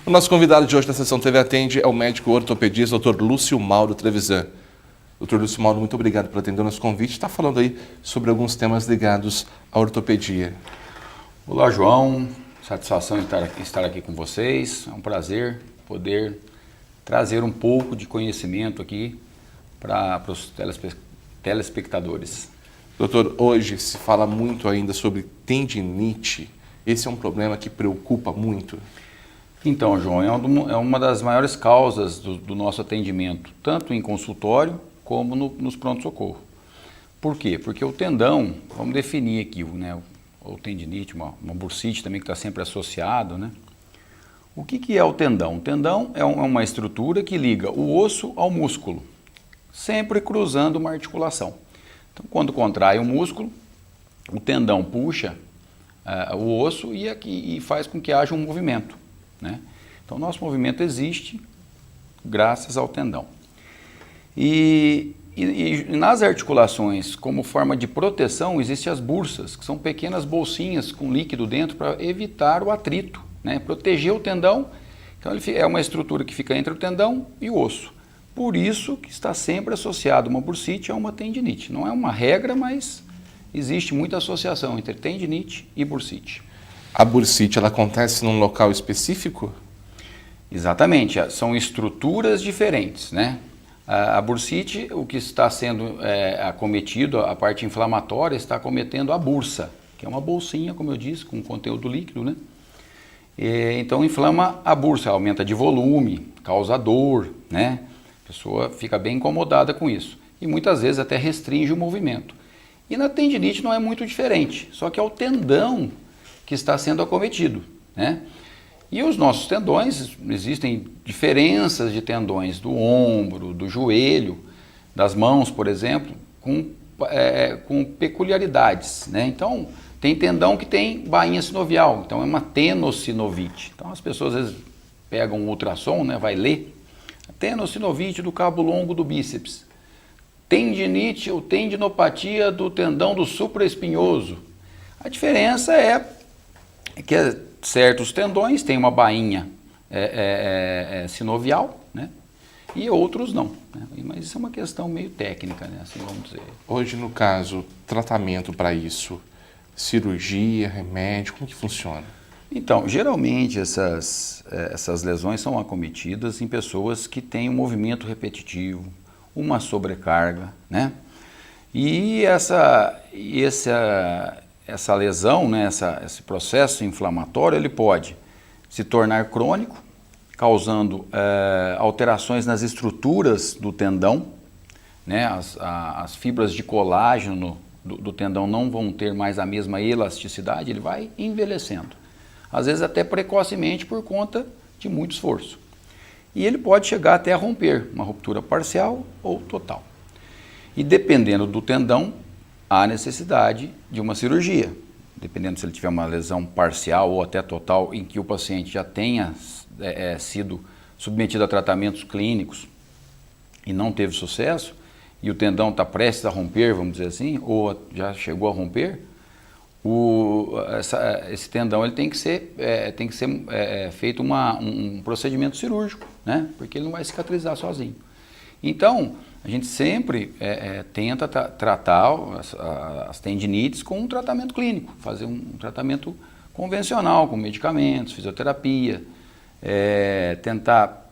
O nosso convidado de hoje na Sessão TV Atende é o médico ortopedista Dr. Lúcio Mauro Trevisan. Dr. Lúcio Mauro, muito obrigado por atender o nosso convite. Está falando aí sobre alguns temas ligados à ortopedia. Olá, João. Satisfação em estar aqui com vocês. É um prazer poder trazer um pouco de conhecimento aqui para os telespectadores. Doutor, hoje se fala muito ainda sobre tendinite. Esse é um problema que preocupa muito. Então, João, é uma das maiores causas do nosso atendimento, tanto em consultório como nos pronto-socorro. Por quê? Porque o tendão, vamos definir aqui, né, o tendinite, uma bursite também que está sempre associado, né? O que é o tendão? O tendão é uma estrutura que liga o osso ao músculo, sempre cruzando uma articulação. Então, quando contrai o músculo, o tendão puxa o osso e faz com que haja um movimento, né? Então, nosso movimento existe graças ao tendão. E nas articulações, como forma de proteção, existem as bursas, que são pequenas bolsinhas com líquido dentro para evitar o atrito, né? Proteger o tendão. Então, ele é uma estrutura que fica entre o tendão e o osso. Por isso que está sempre associado uma bursite a uma tendinite. Não é uma regra, mas existe muita associação entre tendinite e bursite. A bursite, ela acontece num local específico? Exatamente, são estruturas diferentes, né? A bursite, o que está sendo acometido, a parte inflamatória, está acometendo a bursa, que é uma bolsinha, como eu disse, com conteúdo líquido, né? Então inflama a bursa, aumenta de volume, causa dor, né? A pessoa fica bem incomodada com isso. E muitas vezes até restringe o movimento. E na tendinite não é muito diferente, só que é o tendão que está sendo acometido, né? E os nossos tendões, existem diferenças de tendões do ombro, do joelho, das mãos, por exemplo, com peculiaridades, né? Então, tem tendão que tem bainha sinovial, então é uma tenossinovite. Então, as pessoas às vezes pegam um ultrassom, né, vai ler, tenossinovite do cabo longo do bíceps, tendinite ou tendinopatia do tendão do supraespinhoso. A diferença é que certos tendões têm uma bainha sinovial, né? E outros não, né? Mas isso é uma questão meio técnica, né? Assim vamos dizer. Hoje, no caso, tratamento para isso, cirurgia, remédio, como que funciona? Então, geralmente essas lesões são acometidas em pessoas que têm um movimento repetitivo, uma sobrecarga, né? E essa lesão, né, esse processo inflamatório, ele pode se tornar crônico, causando alterações nas estruturas do tendão, né? As fibras de colágeno do tendão não vão ter mais a mesma elasticidade, ele vai envelhecendo. Às vezes até precocemente por conta de muito esforço. E ele pode chegar até a romper, uma ruptura parcial ou total. E dependendo do tendão, há necessidade de uma cirurgia. Dependendo se ele tiver uma lesão parcial ou até total, em que o paciente já tenha sido submetido a tratamentos clínicos e não teve sucesso, e o tendão está prestes a romper, vamos dizer assim, ou já chegou a romper, esse tendão ele tem que ser feito um procedimento cirúrgico, né? Porque ele não vai cicatrizar sozinho. Então, a gente sempre tenta tratar as tendinites com um tratamento clínico, fazer um tratamento convencional, com medicamentos, fisioterapia, tentar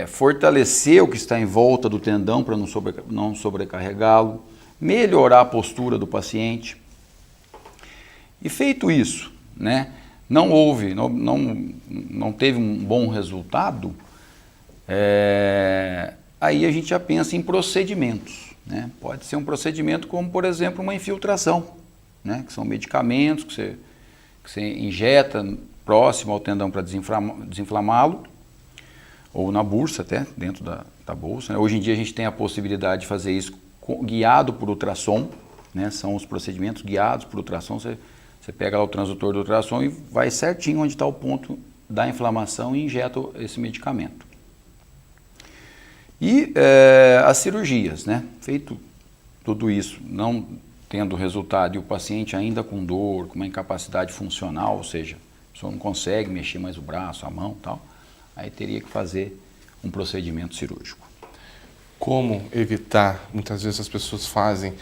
fortalecer o que está em volta do tendão para não sobrecarregá-lo, melhorar a postura do paciente. E feito isso, né, não teve um bom resultado, aí a gente já pensa em procedimentos, né? Pode ser um procedimento como, por exemplo, uma infiltração, né? Que são medicamentos que você injeta próximo ao tendão para desinflamá-lo, ou na bursa até, dentro da bolsa, né? Hoje em dia a gente tem a possibilidade de fazer isso guiado por ultrassom, né? São os procedimentos guiados por ultrassom. Você pega lá o transdutor do ultrassom e vai certinho onde está o ponto da inflamação e injeta esse medicamento. E as cirurgias, né? Feito tudo isso, não tendo resultado e o paciente ainda com dor, com uma incapacidade funcional, ou seja, a pessoa não consegue mexer mais o braço, a mão e tal, aí teria que fazer um procedimento cirúrgico. Como evitar, muitas vezes as pessoas fazem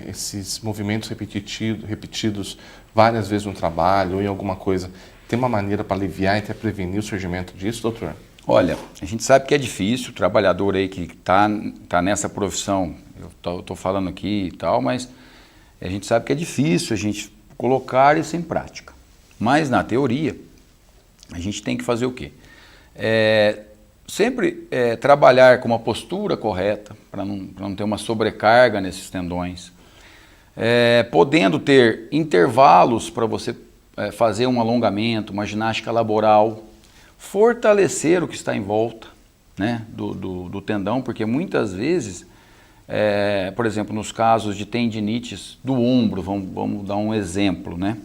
esses movimentos repetidos várias vezes no trabalho ou em alguma coisa. Tem uma maneira para aliviar e até prevenir o surgimento disso, doutor? Olha, a gente sabe que é difícil, o trabalhador aí que está nessa profissão, eu estou falando aqui e tal, mas a gente sabe que é difícil a gente colocar isso em prática. Mas na teoria, a gente tem que fazer o quê? Sempre trabalhar com uma postura correta, para não ter uma sobrecarga nesses tendões, podendo ter intervalos para você fazer um alongamento, uma ginástica laboral, fortalecer o que está em volta, né, do tendão, porque muitas vezes, por exemplo, nos casos de tendinites do ombro, vamos dar um exemplo, né?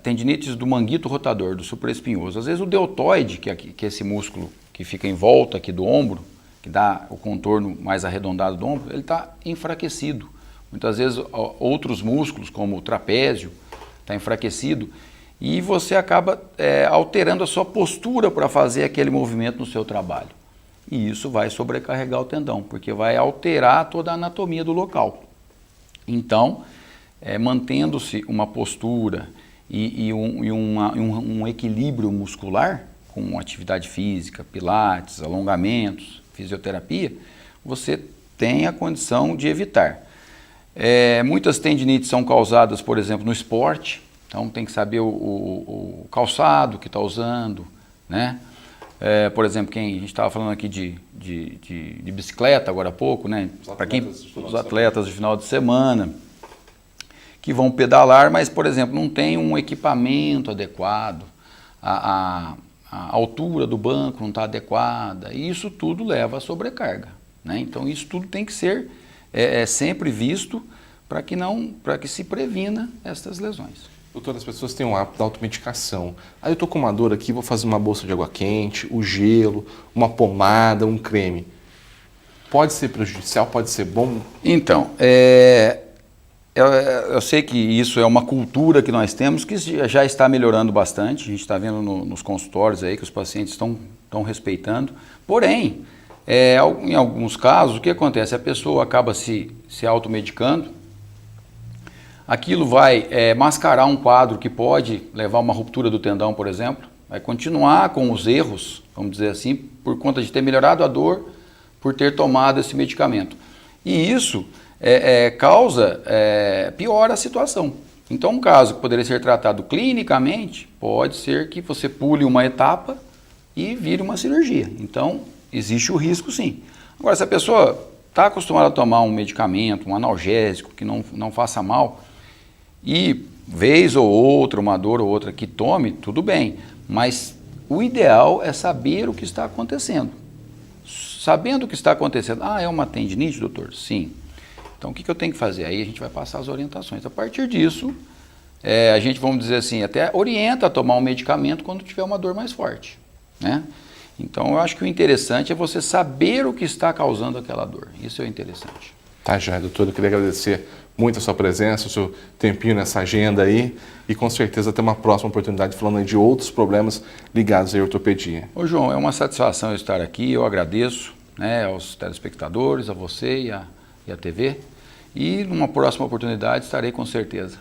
Tendinites do manguito rotador, do supraespinhoso. Às vezes o deltoide, que é esse músculo que fica em volta aqui do ombro, que dá o contorno mais arredondado do ombro, ele está enfraquecido. Muitas vezes outros músculos, como o trapézio, está enfraquecido e você acaba alterando a sua postura para fazer aquele movimento no seu trabalho. E isso vai sobrecarregar o tendão, porque vai alterar toda a anatomia do local. Então, mantendo-se uma postura e um equilíbrio muscular, com atividade física, pilates, alongamentos, fisioterapia, você tem a condição de evitar. Muitas tendinites são causadas, por exemplo, no esporte, então tem que saber o calçado que está usando, né? Por exemplo, a gente estava falando aqui de bicicleta agora há pouco, né? Para os atletas de final de semana, que vão pedalar, mas, por exemplo, não tem um equipamento adequado, a altura do banco não está adequada, e isso tudo leva a sobrecarga, né? Então isso tudo tem que ser sempre visto para que se previna estas lesões. Doutor, as pessoas têm um hábito da automedicação. Aí eu estou com uma dor aqui, vou fazer uma bolsa de água quente, o gelo, uma pomada, um creme. Pode ser prejudicial, pode ser bom? Então, eu sei que isso é uma cultura que nós temos que já está melhorando bastante. A gente está vendo nos consultórios aí que os pacientes estão respeitando. Porém, em alguns casos, o que acontece? A pessoa acaba se automedicando. Aquilo vai mascarar um quadro que pode levar a uma ruptura do tendão, por exemplo. Vai continuar com os erros, vamos dizer assim, por conta de ter melhorado a dor, por ter tomado esse medicamento. E isso piora a situação. Então, um caso que poderia ser tratado clinicamente, pode ser que você pule uma etapa e vire uma cirurgia. Então, existe o risco, sim. Agora, se a pessoa está acostumada a tomar um medicamento, um analgésico, que não faça mal, e vez ou outra, uma dor ou outra que tome, tudo bem. Mas o ideal é saber o que está acontecendo. Sabendo o que está acontecendo, é uma tendinite, doutor? Sim. Então, o que eu tenho que fazer? Aí a gente vai passar as orientações. A partir disso, a gente, vamos dizer assim, até orienta a tomar um medicamento quando tiver uma dor mais forte, né? Então, eu acho que o interessante é você saber o que está causando aquela dor. Isso é o interessante. Tá, já, doutor. Eu queria agradecer muito a sua presença, o seu tempinho nessa agenda aí e com certeza ter uma próxima oportunidade falando aí de outros problemas ligados à ortopedia. Ô João, é uma satisfação estar aqui, eu agradeço, né, aos telespectadores, a você e a TV, e numa próxima oportunidade estarei com certeza.